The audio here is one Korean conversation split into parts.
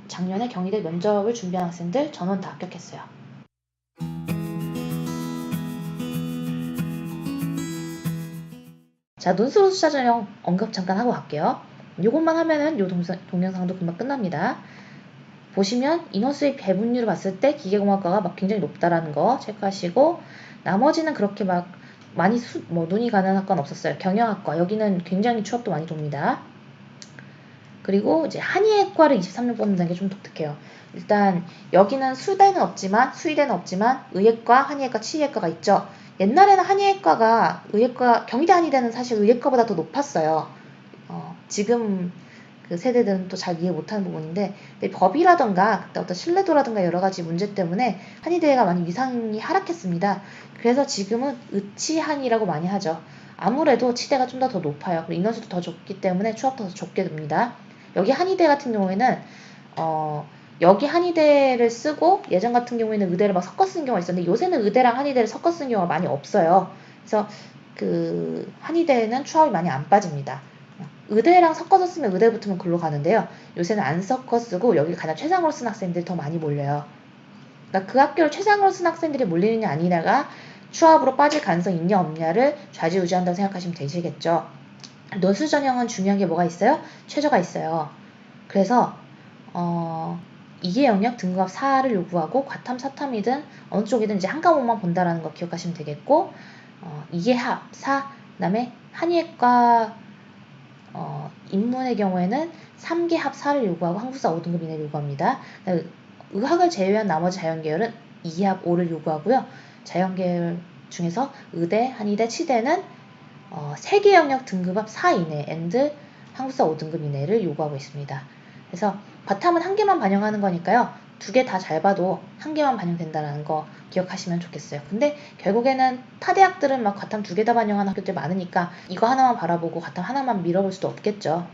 작년에 경희대 면접을 준비한 학생들 전원 다 합격했어요. 자, 논술 숫자 전형 언급 잠깐 하고 갈게요. 요것만 하면은 요 동영상도 금방 끝납니다. 보시면 인원수의 배분율을 봤을 때 기계공학과가 막 굉장히 높다라는 거 체크하시고, 나머지는 그렇게 막 많이 눈이 가는 학과는 없었어요. 경영학과 여기는 굉장히 추억도 많이 돕니다. 그리고 이제 한의학과를 23명 뽑는다는 게 좀 독특해요. 일단 여기는 수의대는 없지만 의예과, 한의학과, 치의학과가 있죠. 옛날에는 한의학과가 경희대 한의대는 사실 의예과보다 더 높았어요. 지금 그 세대들은 또 잘 이해 못하는 부분인데, 법이라던가 그때 어떤 신뢰도라든가 여러 가지 문제 때문에 한의대가 많이 위상이 하락했습니다. 그래서 지금은 의치한이라고 많이 하죠. 아무래도 치대가 좀 더 높아요. 그리고 인원수도 더 적기 때문에 추억도 더 적게 됩니다. 여기 한의대 같은 경우에는 여기 한의대를 쓰고 예전 같은 경우에는 의대를 막 섞어 쓰는 경우가 있었는데, 요새는 의대랑 한의대를 섞어 쓰는 경우가 많이 없어요. 그래서 그 한의대는 추억이 많이 안 빠집니다. 의대랑 섞어서 쓰면 의대 붙으면 글로 가는데요. 요새는 안 섞어 쓰고 여기 가장 최상으로 쓴 학생들이 더 많이 몰려요. 그러니까 그 학교를 최상으로 쓴 학생들이 몰리느냐 아니냐가 추합으로 빠질 가능성이 있냐 없냐를 좌지우지한다고 생각하시면 되시겠죠. 논술 전형은 중요한 게 뭐가 있어요? 최저가 있어요. 그래서 이계 영역 등급합 4를 요구하고 과탐, 사탐이든 어느 쪽이든 이제 한 과목만 본다라는 거 기억하시면 되겠고, 이계 합 4, 그다음에 한의학과 인문의 경우에는 3계 합 4를 요구하고 한국사 5등급 이내를 요구합니다. 의학을 제외한 나머지 자연계열은 2계 합 5를 요구하고요. 자연계열 중에서 의대, 한의대, 치대는 3개 영역 등급합 4 이내 and 한국사 5등급 이내를 요구하고 있습니다. 그래서 과탐은 한 개만 반영하는 거니까요. 2개 다 잘 봐도 한 개만 반영된다는 거 기억하시면 좋겠어요. 근데 결국에는 타 대학들은 막 과탐 2개 다 반영하는 학교들 많으니까 이거 하나만 바라보고 과탐 하나만 밀어볼 수도 없겠죠.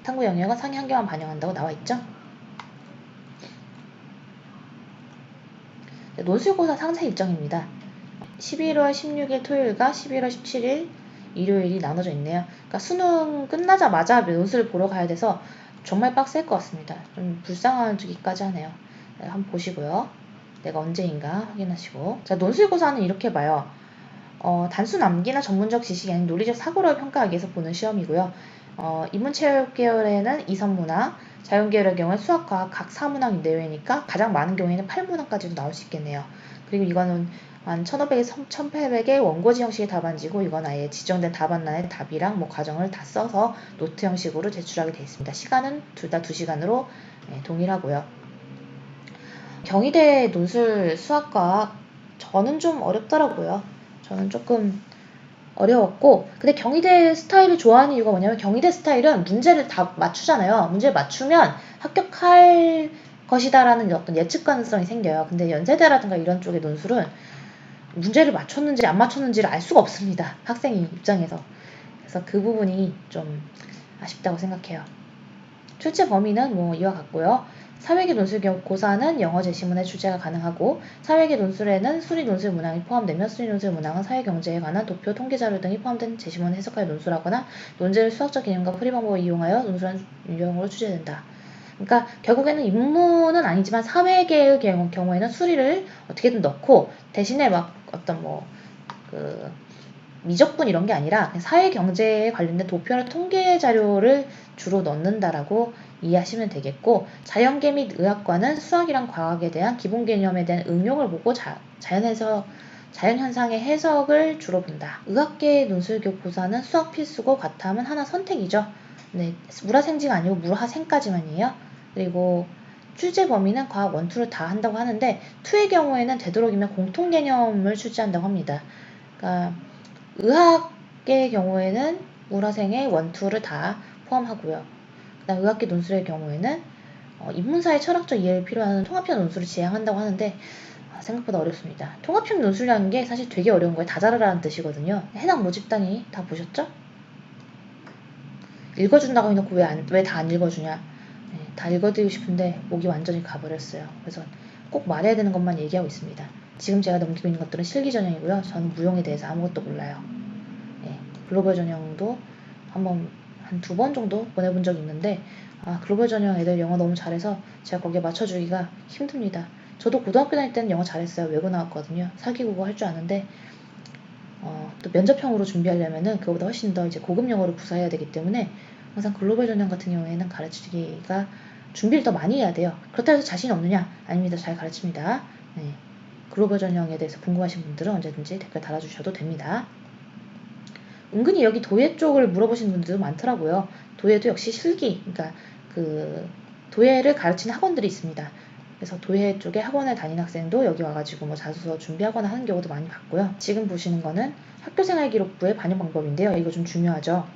탐구 영역은 상위 한 개만 반영한다고 나와 있죠. 논술고사 상세 일정입니다. 11월 16일 토요일과 11월 17일 일요일이 나눠져 있네요. 그러니까 수능 끝나자마자 논술을 보러 가야 돼서 정말 빡셀 것 같습니다. 좀 불쌍하기까지 하네요. 한번 보시고요. 내가 언제인가 확인하시고. 자, 논술고사는 이렇게 봐요. 단순 암기나 전문적 지식이 아닌 논리적 사고를 평가하기 위해서 보는 시험이고요. 인문체육 계열에는 2선문항, 자연계열의 경우에 수학과학 각 4문항 내외니까 가장 많은 경우에는 8문항까지도 나올 수 있겠네요. 그리고 이거는 한 1500에서 1800의 원고지 형식의 답안지고, 이건 아예 지정된 답안란의 답이랑 뭐 과정을 다 써서 노트 형식으로 제출하게 되어 있습니다. 시간은 둘 다 2시간으로 동일하고요. 경희대 논술 수학과학 저는 좀 어렵더라고요. 저는 조금 어려웠고, 근데 경희대 스타일을 좋아하는 이유가 뭐냐면, 경희대 스타일은 문제를 다 맞추잖아요. 문제를 맞추면 합격할 것이다라는 어떤 예측 가능성이 생겨요. 근데 연세대라든가 이런 쪽의 논술은 문제를 맞췄는지 안 맞췄는지를 알 수가 없습니다. 학생 입장에서. 그래서 그 부분이 좀 아쉽다고 생각해요. 출제 범위는 뭐 이와 같고요. 사회계 논술 고사는 영어 제시문의 출제가 가능하고, 사회계 논술에는 수리 논술 문항이 포함되며, 수리 논술 문항은 사회경제에 관한 도표, 통계자료 등이 포함된 제시문을 해석하여 논술하거나 논제를 수학적 개념과 풀이 방법을 이용하여 논술한 유형으로 출제된다. 그러니까 결국에는 인문은 아니지만 사회계의 경우에는 수리를 어떻게든 넣고, 대신에 막 어떤 미적분 이런 게 아니라 사회경제에 관련된 도표나 통계 자료를 주로 넣는다라고 이해하시면 되겠고, 자연계 및 의학과는 수학이랑 과학에 대한 기본 개념에 대한 응용을 보고 자연현상의 해석을 주로 본다. 의학계 논술교과서는 수학 필수고 과탐은 하나 선택이죠. 네, 물화생지가 아니고 물화생까지만이에요. 그리고 출제 범위는 과학 1, 2를 다 한다고 하는데, 2의 경우에는 되도록이면 공통 개념을 출제한다고 합니다. 그러니까 의학의 경우에는 물화생의 1, 2를 다 포함하고요. 그다음 의학계 논술의 경우에는 인문사의 철학적 이해를 필요한 통합형 논술을 지향한다고 하는데, 생각보다 어렵습니다. 통합형 논술이라는 게 사실 되게 어려운 거예요. 다 잘하라는 뜻이거든요. 해당 모집단이 다 보셨죠? 읽어준다고 해놓고 왜 다 안 읽어주냐. 네, 다 읽어드리고 싶은데 목이 완전히 가버렸어요. 그래서 꼭 말해야 되는 것만 얘기하고 있습니다. 지금 제가 넘기고 있는 것들은 실기 전형이고요. 저는 무용에 대해서 아무것도 몰라요. 네, 글로벌 전형도 한번 한 2번 정도 보내본 적이 있는데 글로벌 전형 애들 영어 너무 잘해서 제가 거기에 맞춰주기가 힘듭니다. 저도 고등학교 다닐 때는 영어 잘했어요. 외고 나왔거든요. 사기국어 할 줄 아는데 또 면접형으로 준비하려면은 그거보다 훨씬 더 이제 고급 영어를 구사해야 되기 때문에 항상 글로벌 전형 같은 경우에는 가르치기가 준비를 더 많이 해야 돼요. 그렇다고 해서 자신이 없느냐? 아닙니다. 잘 가르칩니다. 네. 글로벌 전형에 대해서 궁금하신 분들은 언제든지 댓글 달아주셔도 됩니다. 은근히 여기 도예 쪽을 물어보시는 분들도 많더라고요. 도예도 역시 실기, 그러니까 그 도예를 가르치는 학원들이 있습니다. 그래서 도예 쪽에 학원에 다니는 학생도 여기 와가지고 뭐 자소서 준비하거나 하는 경우도 많이 봤고요. 지금 보시는 거는 학교생활기록부의 반영 방법인데요. 이거 좀 중요하죠.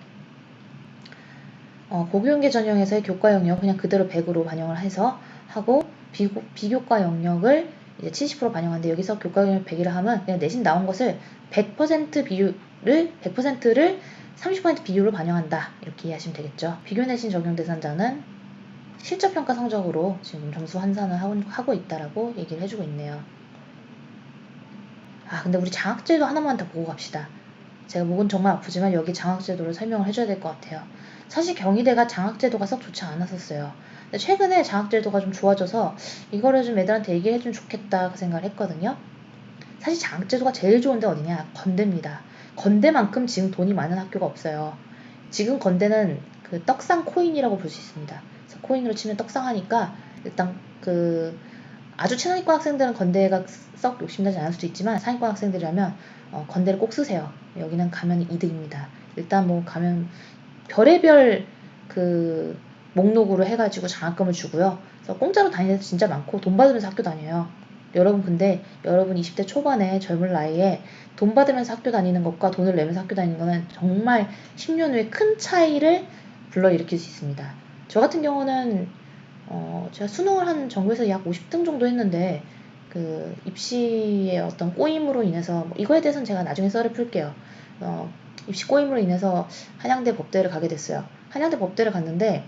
고교연계 전형에서의 교과 영역 그냥 그대로 100으로 반영을 해서 하고 비교과 영역을 이제 70% 반영하는데 여기서 교과 영역 100이라 하면 그냥 내신 나온 것을 100% 비율을 100%를 30% 비율로 반영한다 이렇게 이해하시면 되겠죠. 비교 내신 적용 대상자는 실적평가 성적으로 지금 점수 환산을 하고 있다라고 얘기를 해주고 있네요. 근데 우리 장학제도 하나만 더 보고 갑시다. 제가 목은 정말 아프지만 여기 장학제도를 설명을 해줘야 될 것 같아요. 사실 경희대가 장학제도가 썩 좋지 않았었어요. 근데 최근에 장학제도가 좀 좋아져서 이거를 좀 애들한테 얘기해주면 좋겠다 그 생각을 했거든요. 사실 장학제도가 제일 좋은데 어디냐? 건대입니다. 건대만큼 지금 돈이 많은 학교가 없어요. 지금 건대는 그 떡상 코인이라고 볼 수 있습니다. 그래서 코인으로 치면 떡상하니까 일단 그 아주 최상위권 학생들은 건대가 썩 욕심나지 않을 수도 있지만 상위권 학생들이라면 건대를 꼭 쓰세요. 여기는 가면 이득입니다. 일단 뭐 가면 별의별 그 목록으로 해가지고 장학금을 주고요. 그래서 공짜로 다니는 애들 진짜 많고 돈 받으면서 학교 다녀요. 여러분 근데 여러분 20대 초반에 젊은 나이에 돈 받으면서 학교 다니는 것과 돈을 내면서 학교 다니는 거는 정말 10년 후에 큰 차이를 불러일으킬 수 있습니다. 저 같은 경우는 제가 수능을 한 전교에서 약 50등 정도 했는데 그 입시의 어떤 꼬임으로 인해서 뭐 이거에 대해서는 제가 나중에 썰을 풀게요. 입시 꼬임으로 인해서 한양대 법대를 가게 됐어요. 한양대 법대를 갔는데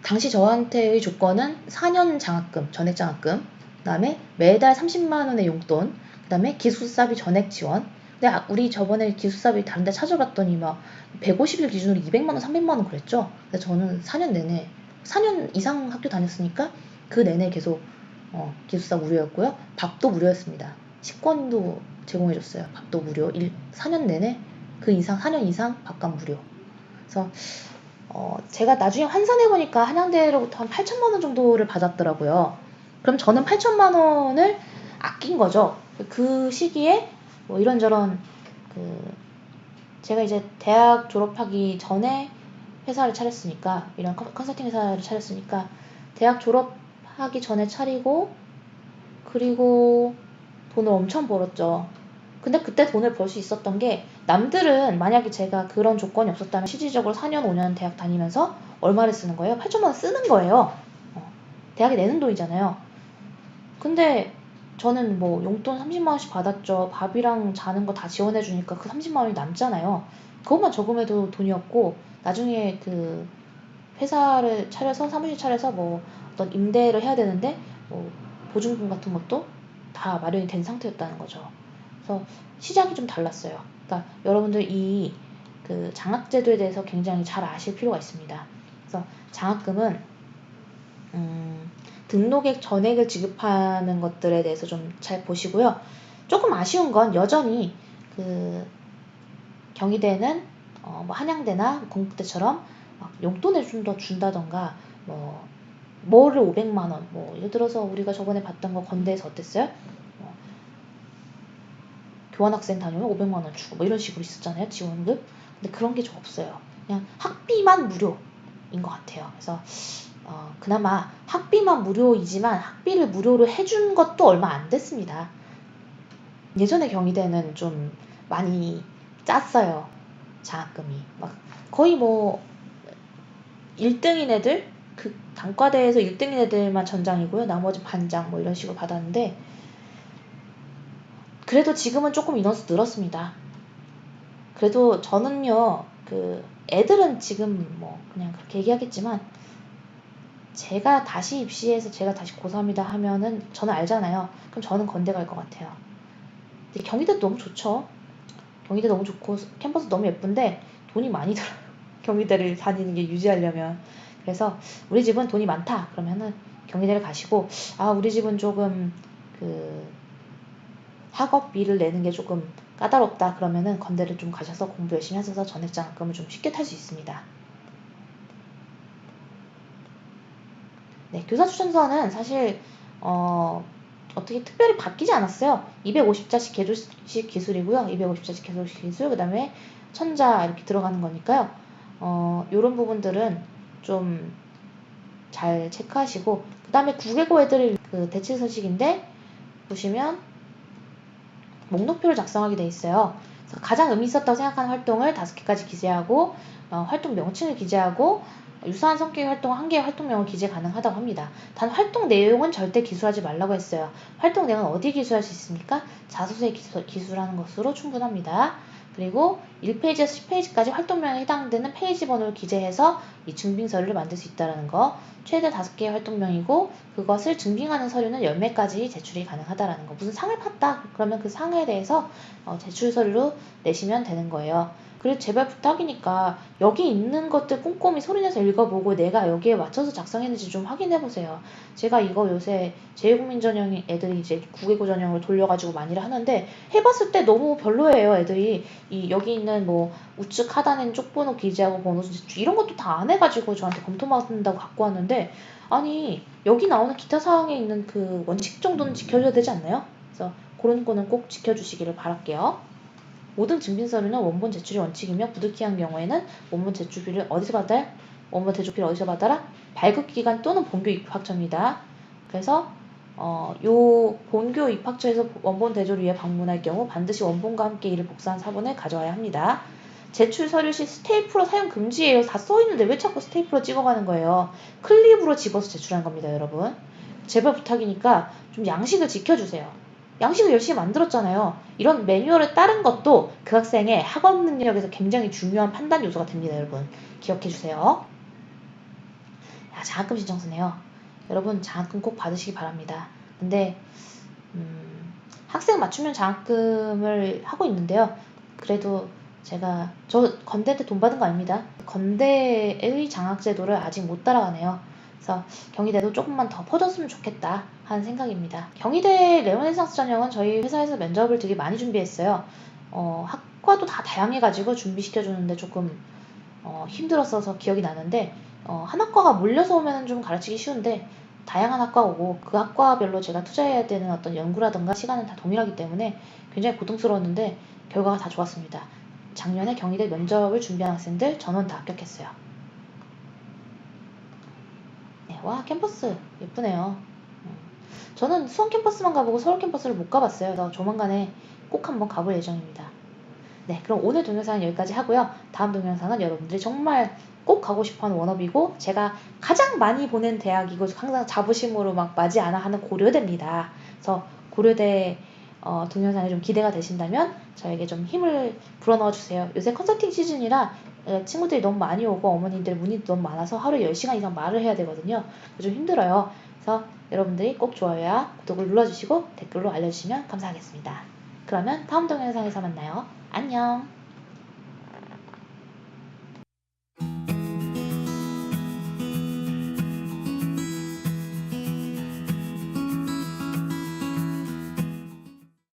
당시 저한테의 조건은 4년 장학금, 전액 장학금, 그 다음에 매달 30만 원의 용돈, 그 다음에 기숙사비 전액 지원. 근데 우리 저번에 기숙사비 다른 데 찾아봤더니 막 150일 기준으로 200만 원, 300만 원 그랬죠. 근데 저는 4년 내내 4년 이상 학교 다녔으니까 그 내내 계속 기숙사 무료였고요. 밥도 무료였습니다. 식권도 제공해줬어요. 밥도 무료. 4년 내내 그 이상 4년 이상 밥값 무료. 그래서 제가 나중에 환산해보니까 한양대로부터 한 8천만 원 정도를 받았더라고요. 그럼 저는 8천만 원을 아낀 거죠. 그 시기에 뭐 이런저런 제가 이제 대학 졸업하기 전에 회사를 차렸으니까 이런 컨설팅 회사를 차렸으니까 대학 졸업하기 전에 차리고 그리고 돈을 엄청 벌었죠. 근데 그때 돈을 벌 수 있었던 게 남들은 만약에 제가 그런 조건이 없었다면 실질적으로 4년 5년 대학 다니면서 얼마를 쓰는 거예요? 8천만 원 쓰는 거예요. 대학에 내는 돈이잖아요. 근데 저는 뭐 용돈 30만 원씩 받았죠. 밥이랑 자는 거 다 지원해 주니까 그 30만 원이 남잖아요. 그것만 저금해도 돈이었고 나중에 그 회사를 차려서 사무실 차려서 뭐 어떤 임대를 해야 되는데 뭐 보증금 같은 것도 다 마련이 된 상태였다는 거죠. 그래서 시작이 좀 달랐어요. 그러니까 여러분들 이 그 장학제도에 대해서 굉장히 잘 아실 필요가 있습니다. 그래서 장학금은 등록액 전액을 지급하는 것들에 대해서 좀 잘 보시고요. 조금 아쉬운 건 여전히 그 경희대는 뭐 한양대나 건국대처럼 용돈을 좀 더 준다던가 뭐를 500만 원, 뭐 예를 들어서 우리가 저번에 봤던 거 건대에서 어땠어요? 교환학생 다니면 500만 원 주고 뭐 이런 식으로 있었잖아요, 지원금. 근데 그런 게 좀 없어요. 그냥 학비만 무료인 것 같아요. 그래서 그나마 학비만 무료이지만 학비를 무료로 해준 것도 얼마 안 됐습니다. 예전에 경희대는 좀 많이 짰어요. 장학금이 막 거의 뭐 1등인 애들 그 단과대에서 1등인 애들만 전장이고요. 나머지 반장 뭐 이런 식으로 받았는데 그래도 지금은 조금 인원수 늘었습니다. 그래도 저는요 그 애들은 지금 뭐 그냥 그렇게 얘기하겠지만 제가 다시 입시해서 제가 다시 고3이다 하면은 저는 알잖아요. 그럼 저는 건대 갈 것 같아요. 근데 경희대 너무 좋죠. 경희대 너무 좋고 캠퍼스 너무 예쁜데 돈이 많이 들어요. 경희대를 다니는 게 유지하려면. 그래서 우리 집은 돈이 많다 그러면은 경희대를 가시고, 아 우리 집은 조금 그 학업비를 내는 게 조금 까다롭다 그러면은 건대를 좀 가셔서 공부 열심히 하셔서 전액장학금을 좀 쉽게 탈 수 있습니다. 네, 교사 추천서는 사실 어떻게 특별히 바뀌지 않았어요. 250자씩 개조식 기술이고요. 250자씩 개조식 기술, 그 다음에 1000자 이렇게 들어가는 거니까요. 요런 부분들은 좀 잘 체크하시고, 그 다음에 국외고 애들 그 대체 서식인데 보시면 목록표를 작성하게 돼 있어요. 그래서 가장 의미 있었다고 생각하는 활동을 5개까지 기재하고, 활동 명칭을 기재하고, 유사한 성격의 활동은 1개의 활동명을 기재 가능하다고 합니다. 단 활동 내용은 절대 기술하지 말라고 했어요. 활동 내용은 어디에 기술할 수 있습니까? 자소서에 기술하는 것으로 충분합니다. 그리고 1페이지에서 10페이지까지 활동명에 해당되는 페이지 번호를 기재해서 이 증빙서류를 만들 수 있다는 거. 최대 5개의 활동명이고 그것을 증빙하는 서류는 10매까지 제출이 가능하다는 거. 무슨 상을 팠다 그러면 그 상에 대해서 제출 서류로 내시면 되는 거예요. 그리고 제발 부탁이니까 여기 있는 것들 꼼꼼히 소리내서 읽어보고 내가 여기에 맞춰서 작성했는지 좀 확인해보세요. 제가 이거 요새 제2국민 전형 애들이 이제 국외고 전형을 돌려가지고 많이를 하는데 해봤을 때 너무 별로예요. 애들이 여기 있는 뭐 우측 하단엔 쪽번호 기재하고 번호 제출 이런 것도 다 안 해가지고 저한테 검토 받는다고 갖고 왔는데, 아니 여기 나오는 기타 사항에 있는 그 원칙 정도는 지켜줘야 되지 않나요? 그래서 그런 거는 꼭 지켜주시기를 바랄게요. 모든 증빙서류는 원본 제출이 원칙이며 부득이한 경우에는 원본 제출비를 어디서 받아요? 원본 제출비를 어디서 받아라? 발급기관 또는 본교 입학처입니다. 그래서 요 본교 입학처에서 원본 대조를 위해 방문할 경우 반드시 원본과 함께 이를 복사한 사본을 가져와야 합니다. 제출 서류 시 스테이플러 사용 금지예요. 다 써있는데 왜 자꾸 스테이플러 찍어가는 거예요. 클립으로 집어서 제출하는 겁니다, 여러분. 제발 부탁이니까 좀 양식을 지켜주세요. 양식을 열심히 만들었잖아요. 이런 매뉴얼을 따른 것도 그 학생의 학업 능력에서 굉장히 중요한 판단 요소가 됩니다, 여러분. 기억해주세요. 장학금 신청서네요. 여러분 장학금 꼭 받으시기 바랍니다. 근데 학생 맞춤형 장학금을 하고 있는데요. 그래도 저 건대한테 돈 받은 거 아닙니다. 건대의 장학제도를 아직 못 따라가네요. 그래서 경희대도 조금만 더 퍼졌으면 좋겠다 하는 생각입니다. 경희대 레오네상스 전형은 저희 회사에서 면접을 되게 많이 준비했어요. 학과도 다 다양해가지고 준비시켜주는데 조금 힘들었어서 기억이 나는데, 한 학과가 몰려서 오면 좀 가르치기 쉬운데 다양한 학과 오고 그 학과별로 제가 투자해야 되는 어떤 연구라든가 시간은 다 동일하기 때문에 굉장히 고통스러웠는데 결과가 다 좋았습니다. 작년에 경희대 면접을 준비한 학생들 전원 다 합격했어요. 네, 와 캠퍼스 예쁘네요. 저는 수원 캠퍼스만 가보고 서울 캠퍼스를 못 가봤어요. 그래서 조만간에 꼭 한번 가볼 예정입니다. 네, 그럼 오늘 동영상은 여기까지 하고요. 다음 동영상은 여러분들이 정말 꼭 가고 싶어하는 워너비고 제가 가장 많이 보낸 대학이고 항상 자부심으로 막 맞이 않아 하는 고려대입니다. 그래서 고려대 동영상이 좀 기대가 되신다면 저에게 좀 힘을 불어넣어 주세요. 요새 컨설팅 시즌이라 친구들이 너무 많이 오고 어머님들 문의도 너무 많아서 하루에 10시간 이상 말을 해야 되거든요. 좀 힘들어요. 그래서 여러분들이 꼭 좋아요와 구독을 눌러주시고 댓글로 알려주시면 감사하겠습니다. 그러면 다음 동영상에서 만나요. 안녕.